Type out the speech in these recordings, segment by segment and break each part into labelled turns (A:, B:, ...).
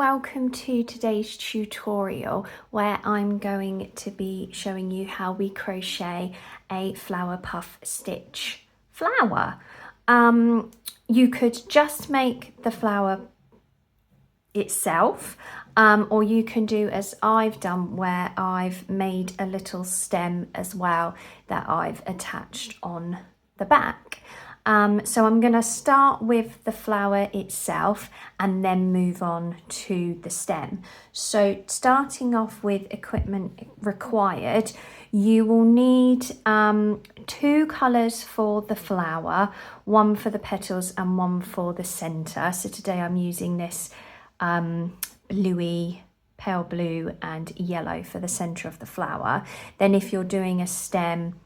A: welcome to today's tutorial where I'm going to be showing you how we crochet a flower puff stitch flower. You could just make the flower itself, or you can do as I've done, where I've made a little stem as well that I've attached on the back. So I'm going to start with the flower itself and then move on to the stem. So starting off with equipment required, you will need two colours for the flower, one for the petals and one for the centre. So today I'm using this bluey, pale blue and yellow for the centre of the flower. Then if you're doing a stem,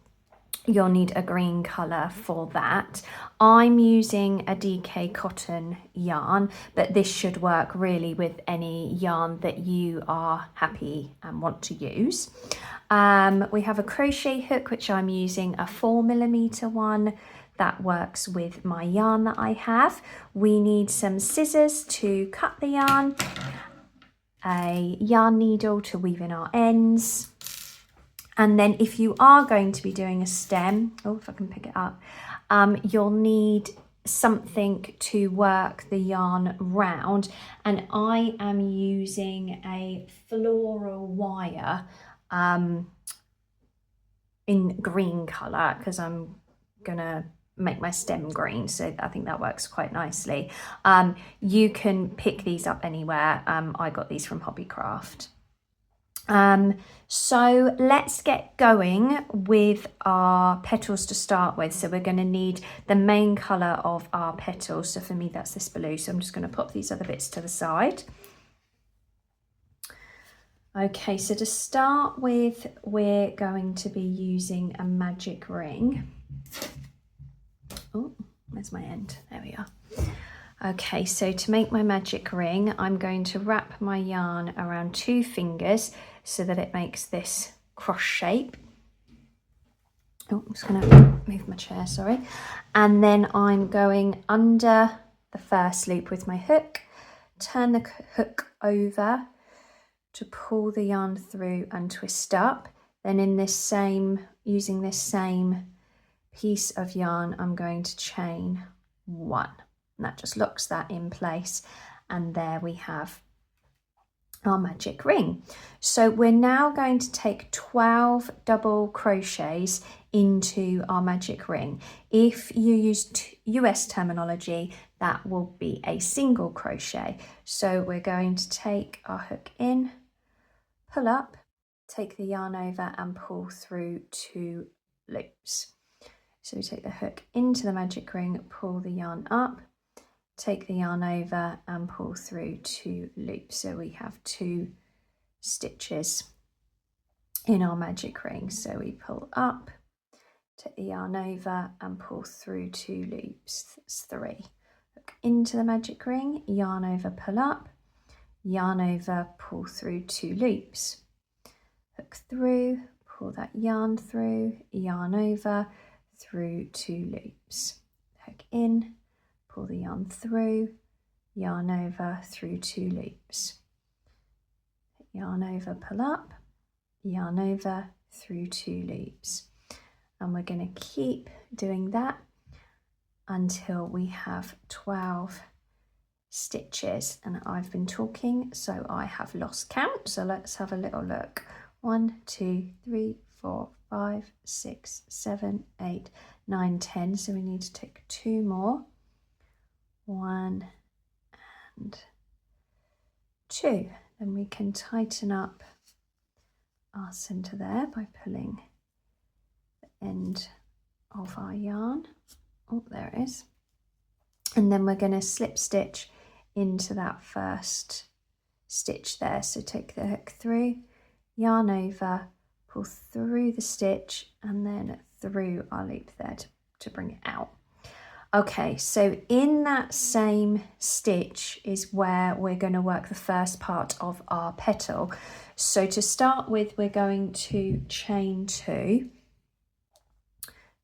A: you'll need a green colour for that. I'm using a DK cotton yarn, but this should work really with any yarn that you are happy and want to use. We have a crochet hook, which I'm using a 4mm one. That works with my yarn that I have. We need some scissors to cut the yarn, a yarn needle to weave in our ends. And then if you are going to be doing a stem, if I can pick it up, you'll need something to work the yarn round. And I am using a floral wire in green colour because I'm gonna make my stem green, so I think that works quite nicely. You can pick these up anywhere. I got these from Hobbycraft. So let's get going with our petals to start with. So we're going to need the main colour of our petals. So for me that's this blue, so I'm just going to pop these other bits to the side. Okay, so to start with, we're going to be using a magic ring. Oh, where's my end? There we are. Okay, so to make my magic ring, I'm going to wrap my yarn around 2 fingers so that it makes this cross shape. Oh, I'm just going to move my chair, sorry. And then I'm going under the first loop with my hook, turn the hook over to pull the yarn through and twist up. Then in this same, using this same piece of yarn, I'm going to chain 1. And that just locks that in place, and there we have our magic ring. So we're now going to take 12 double crochets into our magic ring. If you use US terminology, that will be a single crochet. So we're going to take our hook in, pull up, take the yarn over and pull through 2 loops. So we take the hook into the magic ring, pull the yarn up, take the yarn over and pull through 2 loops. So we have 2 stitches in our magic ring. So we pull up, take the yarn over and pull through 2 loops. That's 3. Hook into the magic ring, yarn over, pull up, yarn over, pull through 2 loops. Hook through, pull that yarn through, yarn over, through 2 loops. Hook in, pull the yarn through, yarn over, through 2 loops. Yarn over, pull up, yarn over, through 2 loops. And we're going to keep doing that until we have 12 stitches. And I've been talking, so I have lost count. So let's have a little look. 1, 2, 3, 4, 5, 6, 7, 8, 9, 10. So we need to take 2 more. 1 and 2. Then we can tighten up our centre there by pulling the end of our yarn. Oh, there it is. And then we're going to slip stitch into that first stitch there. So take the hook through, yarn over, pull through the stitch and then through our loop there to bring it out. Okay, so in that same stitch is where we're going to work the first part of our petal. So to start with, we're going to chain 2.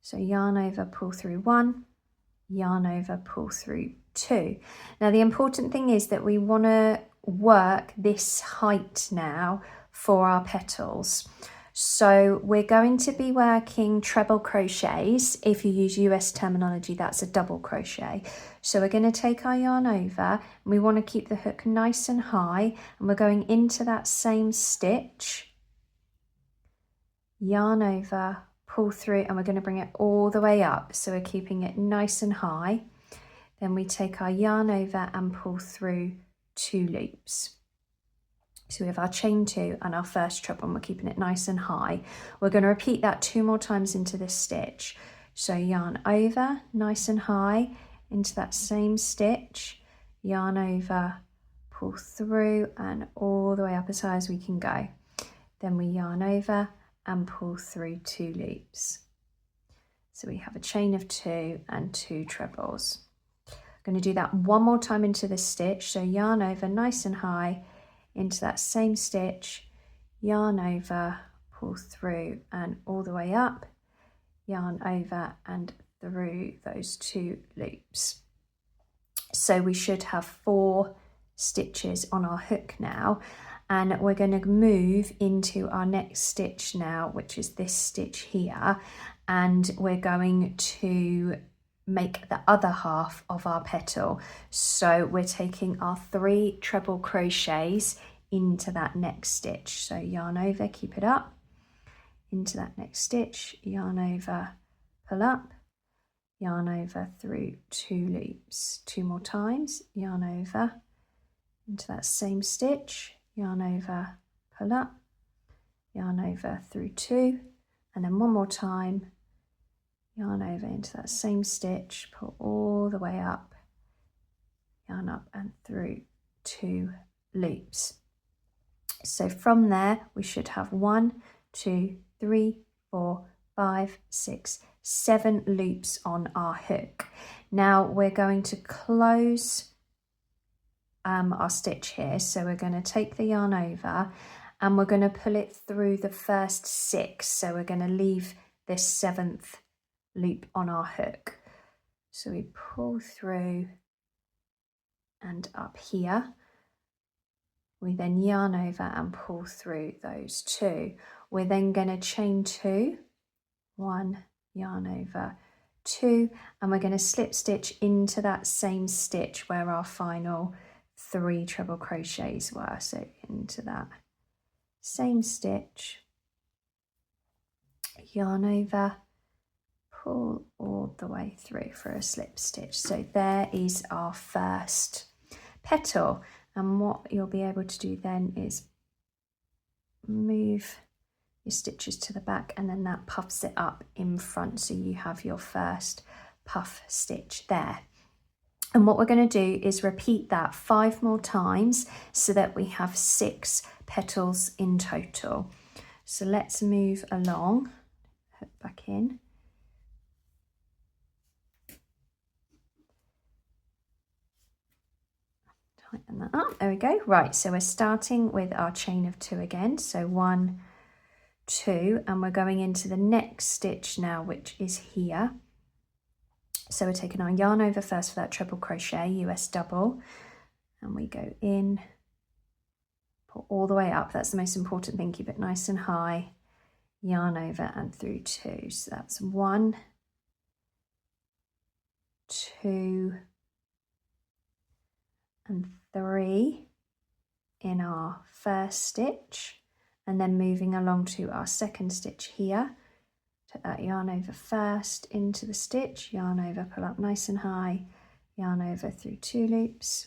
A: So yarn over, pull through 1, yarn over, pull through 2. Now the important thing is that we want to work this height now for our petals. So we're going to be working treble crochets. If you use US terminology, that's a double crochet. So we're going to take our yarn over, and we want to keep the hook nice and high, and we're going into that same stitch, yarn over, pull through, and we're going to bring it all the way up. So we're keeping it nice and high. Then we take our yarn over and pull through 2 loops. So we have our chain 2 and our first treble, and we're keeping it nice and high. We're going to repeat that 2 more times into this stitch. So yarn over, nice and high, into that same stitch, yarn over, pull through, and all the way up as high as we can go. Then we yarn over and pull through 2 loops. So we have a chain of 2 and 2 trebles. I'm going to do that one more time into this stitch. So yarn over, nice and high, into that same stitch, yarn over, pull through, and all the way up, yarn over and through those 2 loops. So we should have 4 stitches on our hook now, and we're going to move into our next stitch now, which is this stitch here, and we're going to make the other half of our petal. So we're taking our 3 treble crochets into that next stitch. So yarn over, keep it up, into that next stitch, yarn over, pull up, yarn over through 2 loops. 2 more times, yarn over, into that same stitch, yarn over, pull up, yarn over through 2, and then 1 more time, yarn over into that same stitch, pull all the way up, yarn up and through 2 loops. So from there we should have 1, 2, 3, 4, 5, 6, 7 loops on our hook. Now we're going to close our stitch here. So we're going to take the yarn over and we're going to pull it through the first 6. So we're going to leave this 7th loop on our hook. So we pull through and up here. We then yarn over and pull through those 2. We're then going to chain 2, 1, yarn over, 2, and we're going to slip stitch into that same stitch where our final 3 treble crochets were. So into that same stitch, yarn over, pull all the way through for a slip stitch. So there is our first petal, and what you'll be able to do then is move your stitches to the back, and then that puffs it up in front, so you have your first puff stitch there. And what we're going to do is repeat that 5 more times so that we have 6 petals in total. So let's move along, hook back in. Tighten that up, there we go. Right, so we're starting with our chain of 2 again. So 1, 2, and we're going into the next stitch now, which is here. So we're taking our yarn over first for that treble crochet, US double, and we go in, pull all the way up. That's the most important thing, keep it nice and high, yarn over and through 2. So that's 1, 2, and 3 in our first stitch, and then moving along to our second stitch here. Take that yarn over first into the stitch, yarn over, pull up nice and high, yarn over through 2 loops,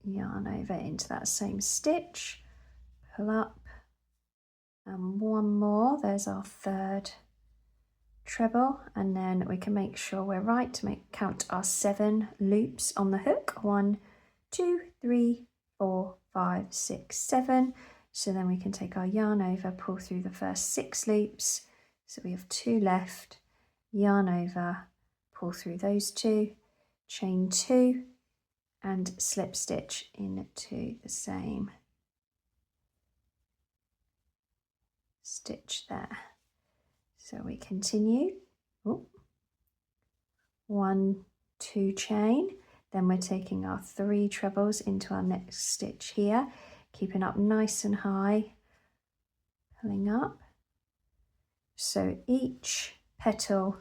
A: yarn over into that same stitch, pull up, and 1 more. There's our 3rd treble, and then we can make sure we're right to count our 7 loops on the hook. 1, 2, 3, 4, 5, 6, 7. So then we can take our yarn over, pull through the first 6 loops. So we have 2 left, yarn over, pull through those 2, chain 2, and slip stitch into the same stitch there. So we continue. 1, 2 chain, Then we're taking our 3 trebles into our next stitch here, keeping up nice and high, pulling up. So each petal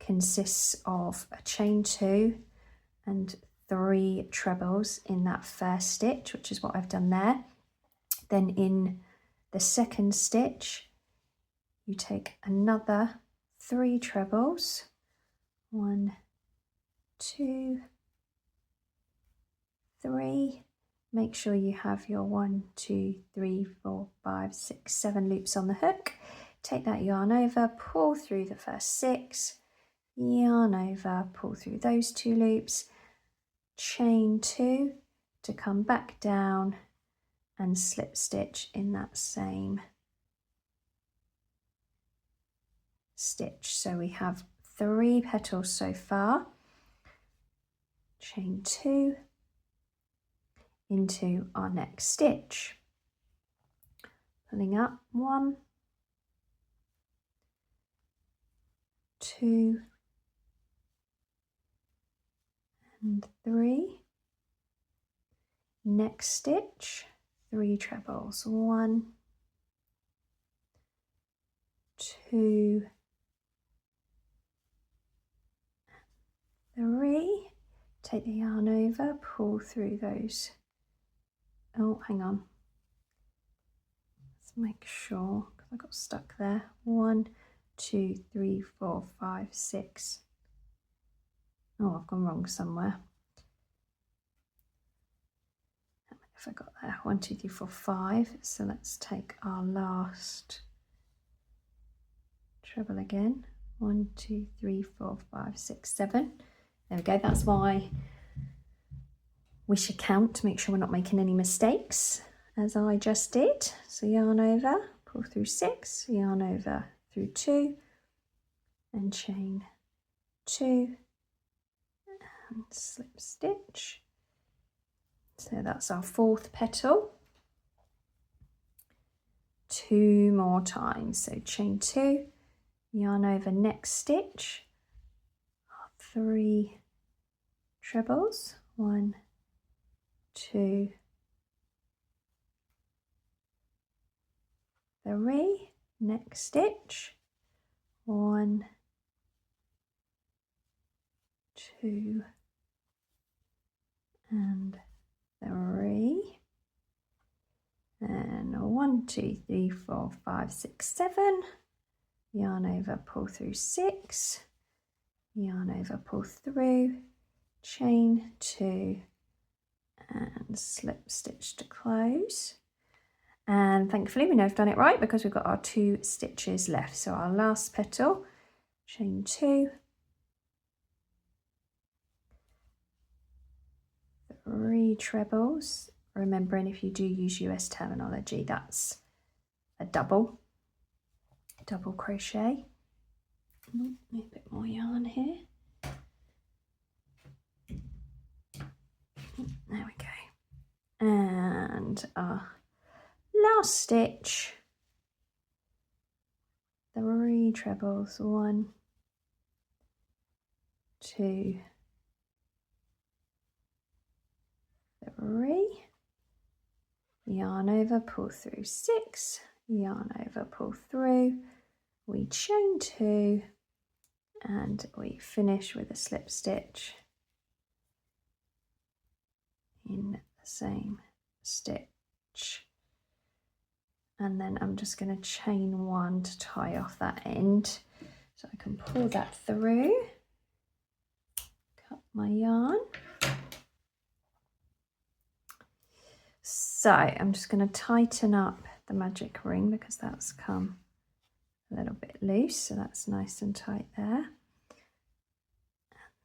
A: consists of a chain 2 and 3 trebles in that first stitch, which is what I've done there. Then in the second stitch, you take another 3 trebles, 1, 2, 3. Make sure you have your 1, 2, 3, 4, 5, 6, 7 loops on the hook. Take that yarn over, pull through the first 6, yarn over, pull through those 2 loops, chain 2 to come back down and slip stitch in that same stitch. So we have 3 petals so far. Chain 2 into our next stitch, pulling up 1, 2 and 3. Next stitch, 3 trebles, 1, 2, 3. Take the yarn over, pull through those. Oh, hang on. Let's make sure, because I got stuck there. 1, 2, 3, 4, 5, 6. Oh, I've gone wrong somewhere. How many have I got there? 1, 2, 3, 4, 5. So let's take our last treble again. 1, 2, 3, 4, 5, 6, 7. There we go. That's why we should count to make sure we're not making any mistakes, as I just did. So yarn over, pull through 6, yarn over through 2, and chain 2, and slip stitch. So that's our 4th petal. 2 more times. So chain 2, yarn over next stitch, 3 trebles, 1, 2, 3. Next stitch, 1, 2 and 3, and 1, 2, 3, 4, 5, 6, 7. Yarn over, pull through 6, yarn over, pull through, chain 2 and slip stitch to close. And thankfully we know I've done it right because we've got our 2 stitches left. So our last petal, chain 2, 3 trebles. Remembering if you do use US terminology, that's a double crochet. A bit more yarn here. There we go. And our last stitch, 3 trebles, 1, 2, 3. Yarn over, pull through 6, yarn over, pull through, we chain 2, and we finish with a slip stitch in the same stitch. And then I'm just going to chain 1 to tie off that end so I can pull that through, cut my yarn. So I'm just going to tighten up the magic ring because that's come a little bit loose, so that's nice and tight there.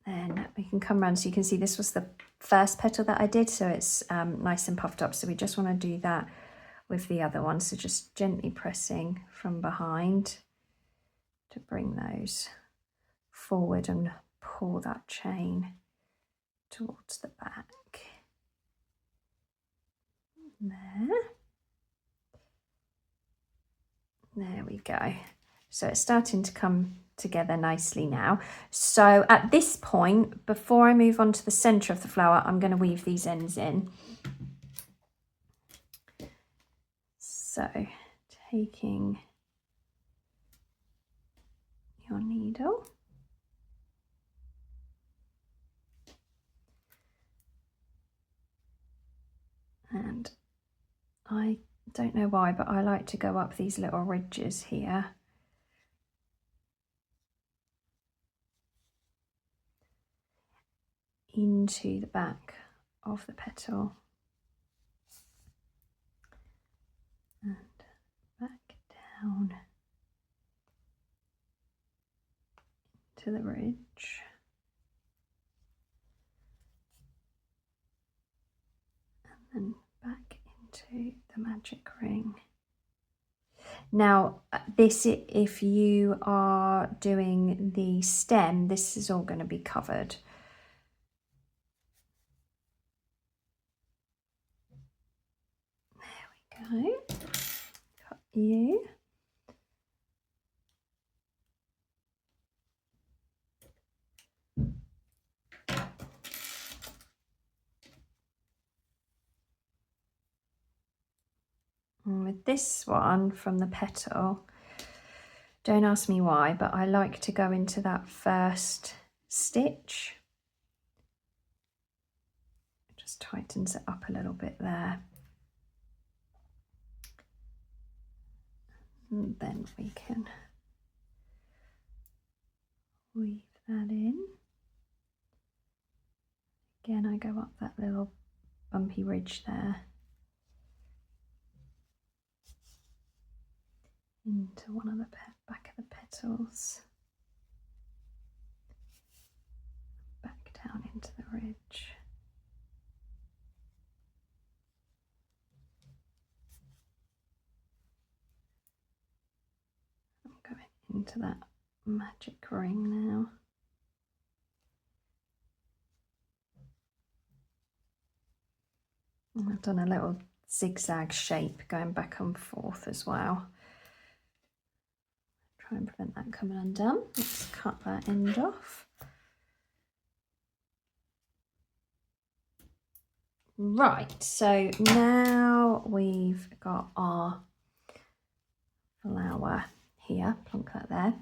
A: And then we can come around, so you can see this was the first petal that I did, so it's nice and puffed up. So we just want to do that with the other one, so just gently pressing from behind to bring those forward and pull that chain towards the back. There we go. So it's starting to come together nicely now. So at this point, before I move on to the center of the flower, I'm going to weave these ends in. So taking your needle, and I don't know why, but I like to go up these little ridges here. Into the back of the petal and back down to the ridge. And then back into the magic ring. Now this, if you are doing the stem, this is all going to be covered. There we go. Cut you. And with this one from the petal, don't ask me why, but I like to go into that first stitch. It just tightens it up a little bit there. And then we can weave that in. Again, I go up that little bumpy ridge there into one of the back of the petals, back down into the ridge. I'm going into that magic ring now. And I've done a little zigzag shape going back and forth as well. Try and prevent that coming undone. Let's cut that end off. Right, so now we've got our flower here, plonk that there.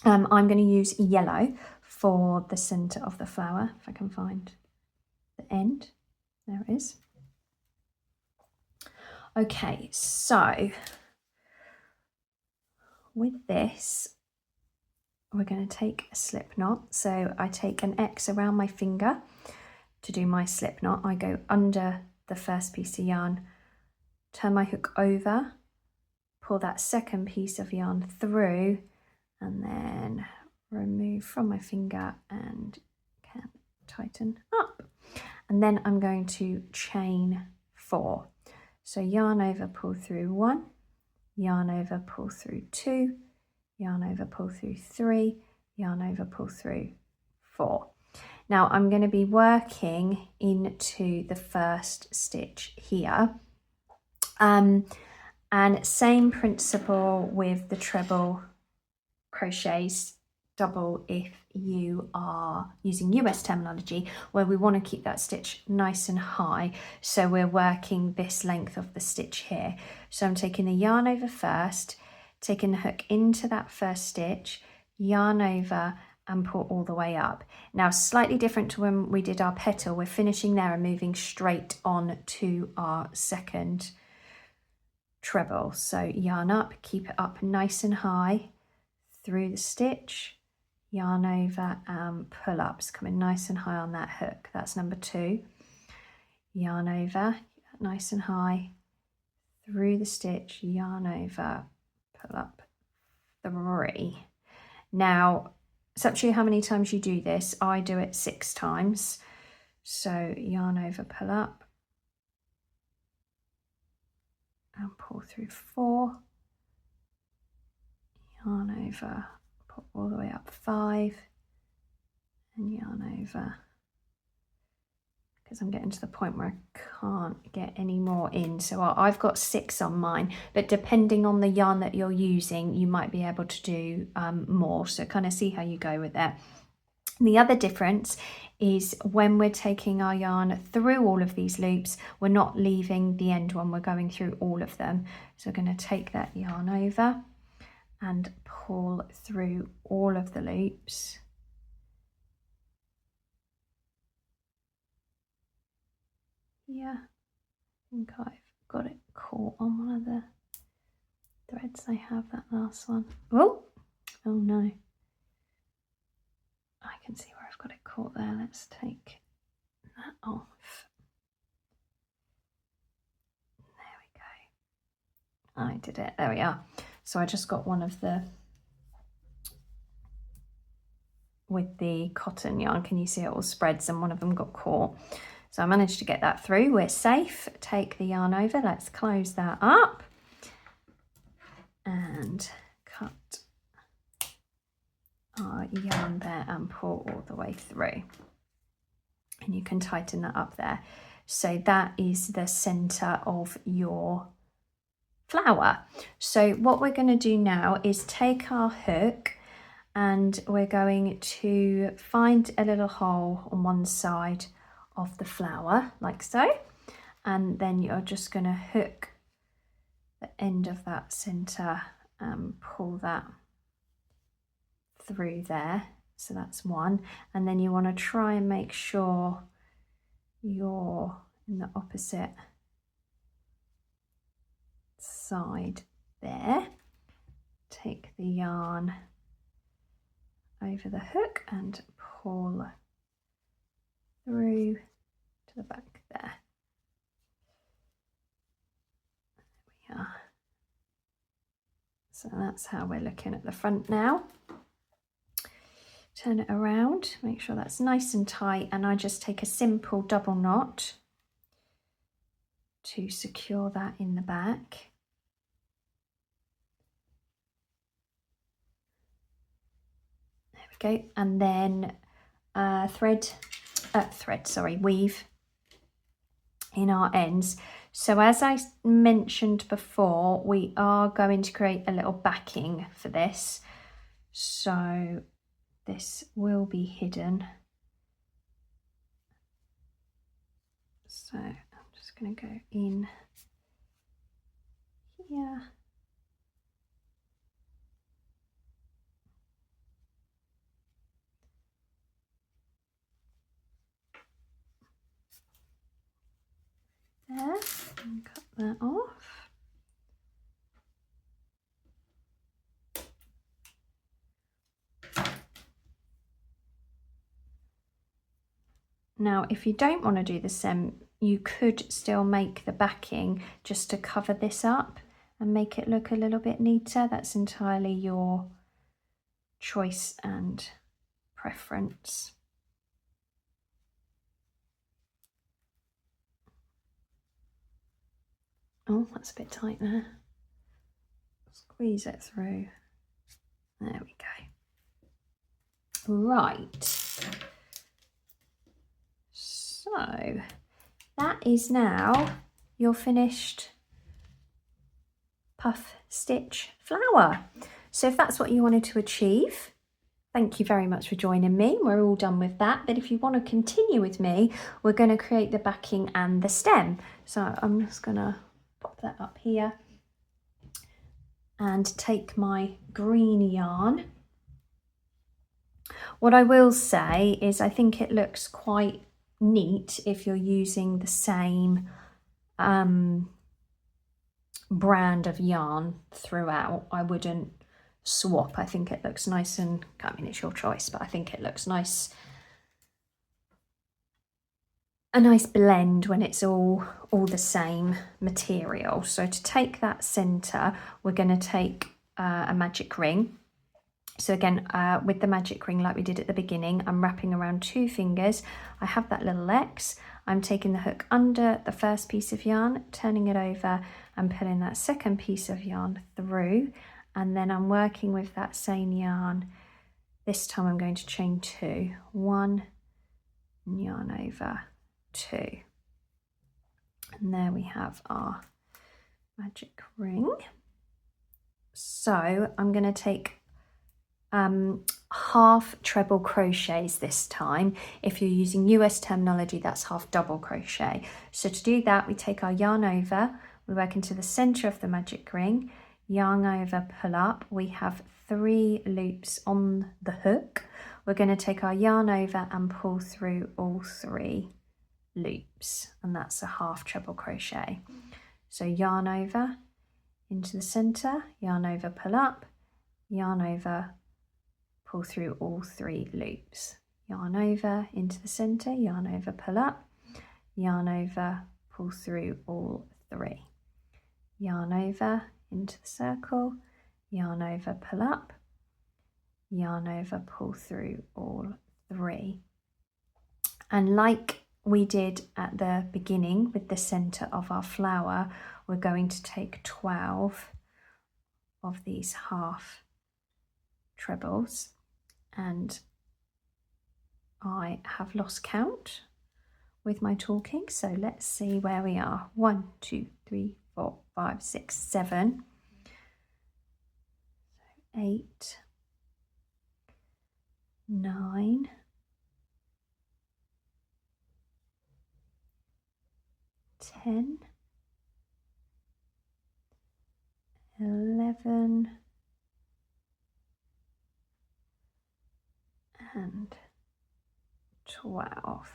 A: I'm going to use yellow for the centre of the flower, if I can find the end. There it is. Okay, so with this, we're going to take a slip knot. So I take an X around my finger to do my slip knot. I go under the first piece of yarn, turn my hook over, pull that second piece of yarn through, and then remove from my finger and can tighten up. And then I'm going to chain 4. So yarn over, pull through 1, yarn over, pull through 2, yarn over, pull through 3, yarn over, pull through 4. Now I'm going to be working into the first stitch here. And same principle with the treble crochets, double if you are using US terminology, where we want to keep that stitch nice and high. So we're working this length of the stitch here. So I'm taking the yarn over first, taking the hook into that first stitch, yarn over and pull all the way up. Now slightly different to when we did our petal, we're finishing there and moving straight on to our second treble. So yarn up, keep it up nice and high through the stitch, yarn over and pull up. It's coming nice and high on that hook. That's number 2. Yarn over, nice and high through the stitch, yarn over, pull up 3. Now it's up to you how many times you do this. I do it 6 times. So yarn over, pull up and pull through 4, yarn over, pull all the way up 5, and yarn over, because I'm getting to the point where I can't get any more in. So I've got 6 on mine, but depending on the yarn that you're using, you might be able to do more. So kind of see how you go with it. And the other difference is when we're taking our yarn through all of these loops, we're not leaving the end one, we're going through all of them. So we're going to take that yarn over and pull through all of the loops. Yeah, I think I've got it caught on one of the threads I have, that last one. Oh no. I can see where I've got it caught there. Let's take that off. There we go. I did it. There we are. So I just got one of the, with the cotton yarn, can you see it all spreads and one of them got caught. So I managed to get that through. We're safe. Take the yarn over. Let's close that up and cut our yarn there and pull all the way through. And you can tighten that up there. So that is the center of your flower. So what we're going to do now is take our hook and we're going to find a little hole on one side of the flower like so, and then you're just going to hook the end of that center and pull that through there. So that's one, and then you want to try and make sure you're in the opposite side there. Take the yarn over the hook and pull through to the back there. There we are. So that's how we're looking at the front now. Turn it around, make sure that's nice and tight, and I just take a simple double knot to secure that in the back. There we go, and then weave in our ends. So as I mentioned before, we are going to create a little backing for this. So this will be hidden. So I'm just going to go in here. There, and cut that off. Now, if you don't want to do the same, you could still make the backing just to cover this up and make it look a little bit neater. That's entirely your choice and preference. Oh, that's a bit tight there. Squeeze it through. There we go. Right. So that is now your finished puff stitch flower. So if that's what you wanted to achieve, thank you very much for joining me. We're all done with that. But if you want to continue with me, we're going to create the backing and the stem. So I'm just going to pop that up here and take my green yarn. What I will say is I think it looks quite neat if you're using the same brand of yarn throughout. I wouldn't swap. I think it looks nice, and I mean, it's your choice, but I think it looks nice, a nice blend when it's all the same material. So to take that center, we're going to take a magic ring. So again, with the magic ring, like we did at the beginning, I'm wrapping around 2 fingers. I have that little X. I'm taking the hook under the first piece of yarn, turning it over and pulling that second piece of yarn through. And then I'm working with that same yarn. This time I'm going to chain 2. 1, yarn over, 2. And there we have our magic ring. So I'm going to take half treble crochets this time. If you're using US terminology, that's half double crochet. So to do that, we take our yarn over, we work into the center of the magic ring, yarn over, pull up. We have 3 loops on the hook. We're going to take our yarn over and pull through all 3 loops, and that's a half treble crochet. So yarn over into the center, yarn over, pull up, yarn over, pull through all 3 loops, yarn over into the center, yarn over, pull up, yarn over, pull through all 3, yarn over into the circle, yarn over, pull up, yarn over, pull through all 3. And like we did at the beginning with the center of our flower, we're going to take 12 of these half trebles, and I have lost count with my talking, so let's see where we are. 1, 2, 3, 4, 5, 6, 7, 8, 9, 10, 11, and 12.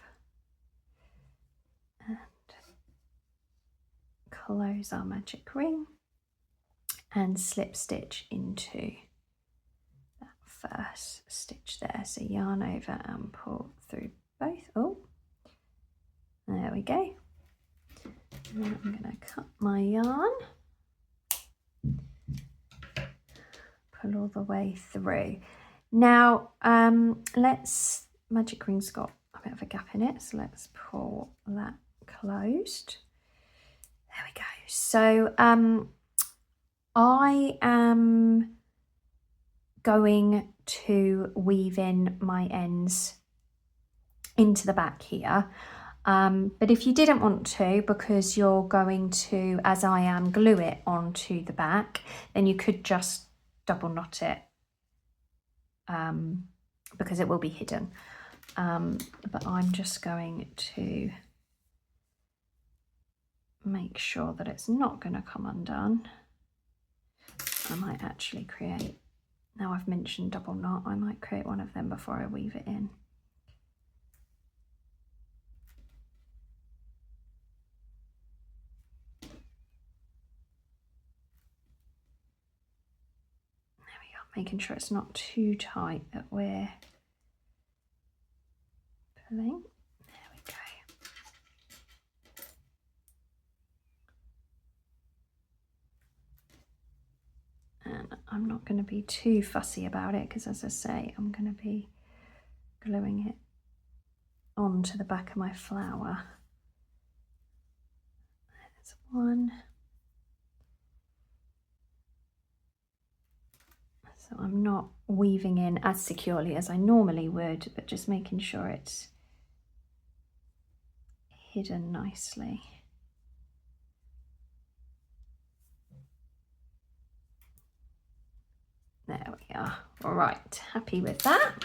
A: And close our magic ring and slip stitch into that first stitch there. So yarn over and pull through both. Oh, there we go. And then I'm going to cut my yarn, pull all the way through. Now magic ring's got a bit of a gap in it, so let's pull that closed. There we go. So I am going to weave in my ends into the back here, but if you didn't want to, because you're going to, as I am, glue it onto the back, then you could just double knot it, because it will be hidden, but I'm just going to make sure that it's not going to come undone. I might actually create, now I've mentioned double knot, I might create one of them before I weave it in. There we go, making sure it's not too tight that we're pulling. There we go. And I'm not going to be too fussy about it, because as I say, I'm going to be gluing it onto the back of my flower. There's one. So I'm not weaving in as securely as I normally would, but just making sure it's hidden nicely. There we are. All right, happy with that.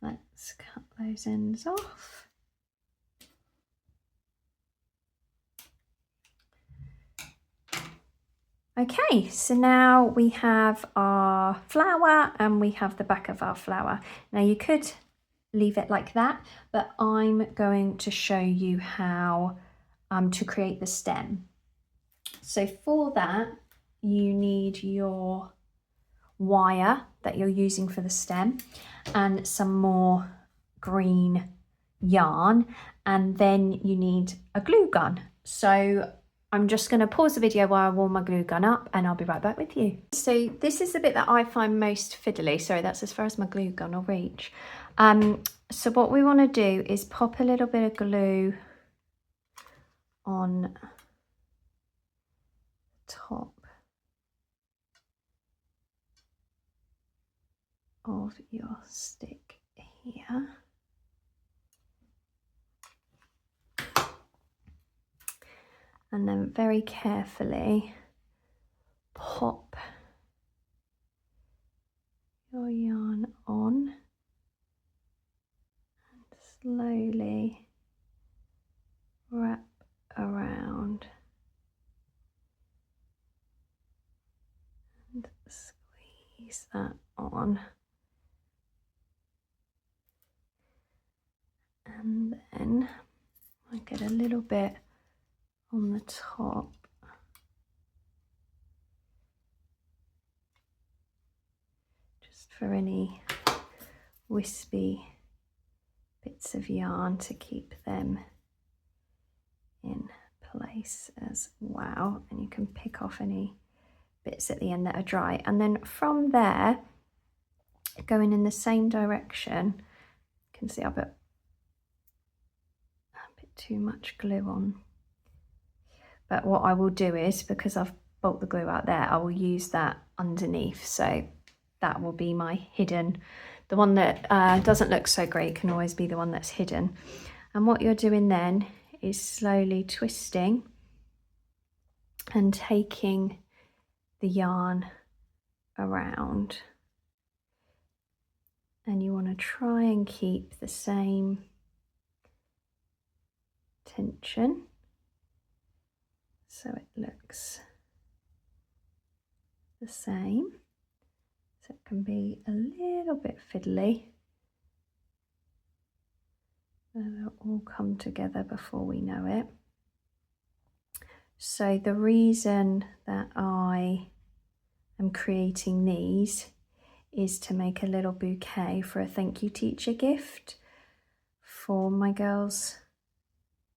A: Let's cut those ends off. Okay, so now we have our flower and we have the back of our flower. Now you could leave it like that, but I'm going to show you how to create the stem. So for that, you need your wire that you're using for the stem and some more green yarn, and then you need a glue gun. So I'm just going to pause the video while I warm my glue gun up, and I'll be right back with you. So this is the bit that I find most fiddly. Sorry, that's as far as my glue gun will reach. So what we want to do is pop a little bit of glue on top of your stick here. and then very carefully pop your yarn on and slowly wrap around and squeeze that on, and then I get a little bit on the top just for any wispy bits of yarn to keep them in place as well, and you can pick off any bits at the end that are dry, and then from there going in the same direction. You can see I put a bit too much glue on, but what I will do is, because I've bulked the glue out there, I will use that underneath, so that will be my hidden. The one that doesn't look so great can always be the one that's hidden. And what you're doing then is slowly twisting and taking the yarn around, and you want to try and keep the same tension so it looks the same. So it can be a little bit fiddly. They'll all come together before we know it. So the reason that I am creating these is to make a little bouquet for a thank you teacher gift for my girls'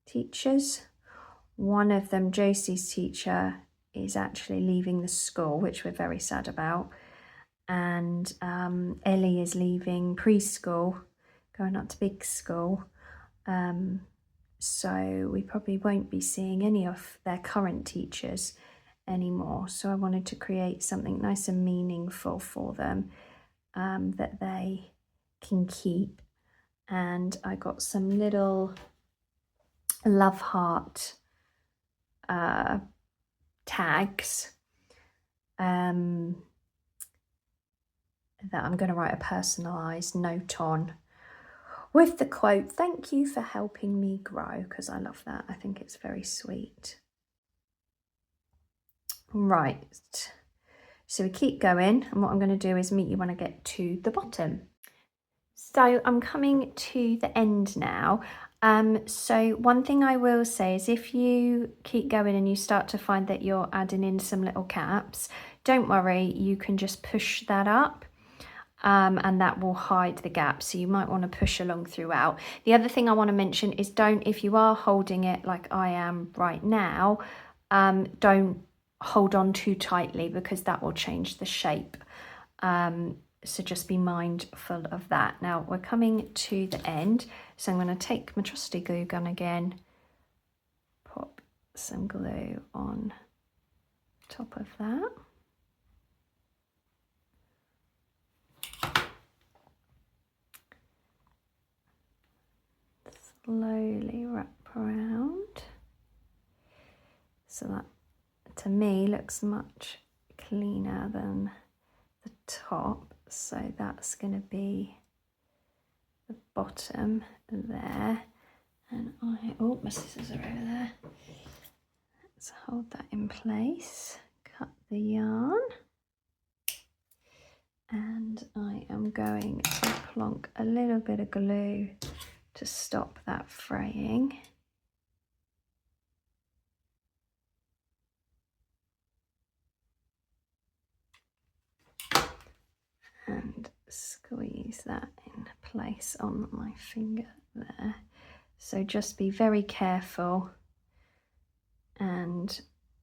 A: teachers. One of them, Josie's teacher, is actually leaving the school, which we're very sad about. And Ellie is leaving preschool, going up to big school. So we probably won't be seeing any of their current teachers anymore. So I wanted to create something nice and meaningful for them that they can keep. And I got some little love heart tags that I'm going to write a personalised note on with the quote, "Thank you for helping me grow," because I love that. I think it's very sweet. Right, so we keep going, and what I'm going to do is meet you when I get to the bottom. So I'm coming to the end now. So one thing I will say is, if you keep going and you start to find that you're adding in some little caps, don't worry, you can just push that up. And that will hide the gap, so you might want to push along throughout. The other thing I want to mention is, if you are holding it like I am right now, don't hold on too tightly, because that will change the shape. So just be mindful of that. Now we're coming to the end, so I'm going to take my trusty glue gun again, pop some glue on top of that. Slowly wrap around, so that to me looks much cleaner than the top. So that's going to be the bottom there, and oh, my scissors are over there. Let's hold that in place, cut the yarn, and I am going to plonk a little bit of glue to stop that fraying. And squeeze that in place on my finger there. So just be very careful, and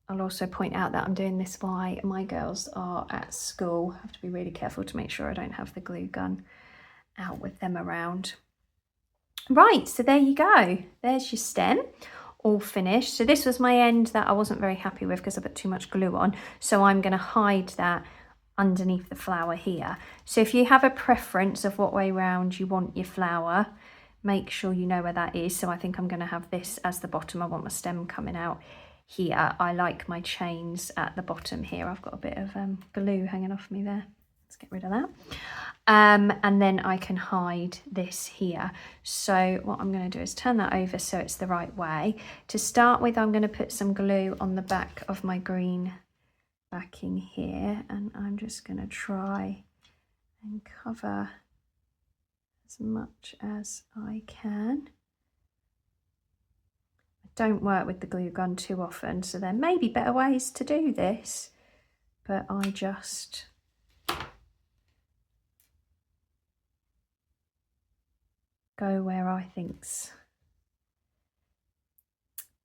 A: I'll also point out that I'm doing this while my girls are at school. I have to be really careful to make sure I don't have the glue gun out with them around. Right, so there you go. There's your stem, all finished. So this was my end that I wasn't very happy with because I put too much glue on. So I'm going to hide that underneath the flower here. So if you have a preference of what way round you want your flower, make sure you know where that is. So I think I'm going to have this as the bottom. I want my stem coming out here, I like my chains at the bottom here. I've got a bit of glue hanging off me there. Let's get rid of that. And then I can hide this here. So what I'm going to do is turn that over so it's the right way. To start with, I'm going to put some glue on the back of my green backing here, and I'm just going to try and cover as much as I can. I don't work with the glue gun too often, so there may be better ways to do this, but I just go where I think's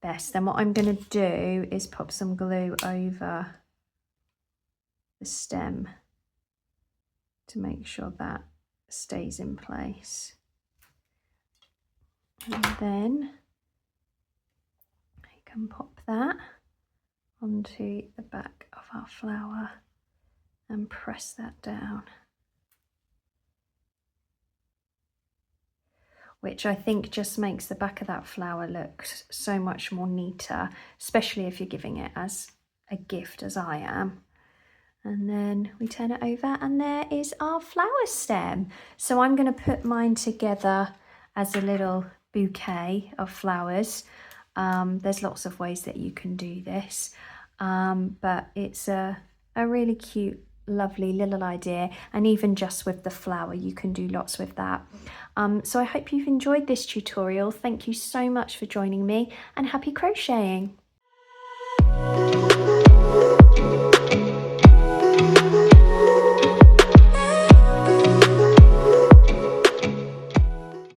A: best. Then what I'm going to do is pop some glue over the stem to make sure that stays in place. And then I can pop that onto the back of our flower and press that down, which I think just makes the back of that flower look so much more neater, especially if you're giving it as a gift as I am. And then we turn it over and there is our flower stem. So I'm going to put mine together as a little bouquet of flowers. There's lots of ways that you can do this, but it's a really cute, lovely little idea, and even just with the flower you can do lots with that. So I hope you've enjoyed this tutorial. Thank you so much for joining me, and happy crocheting.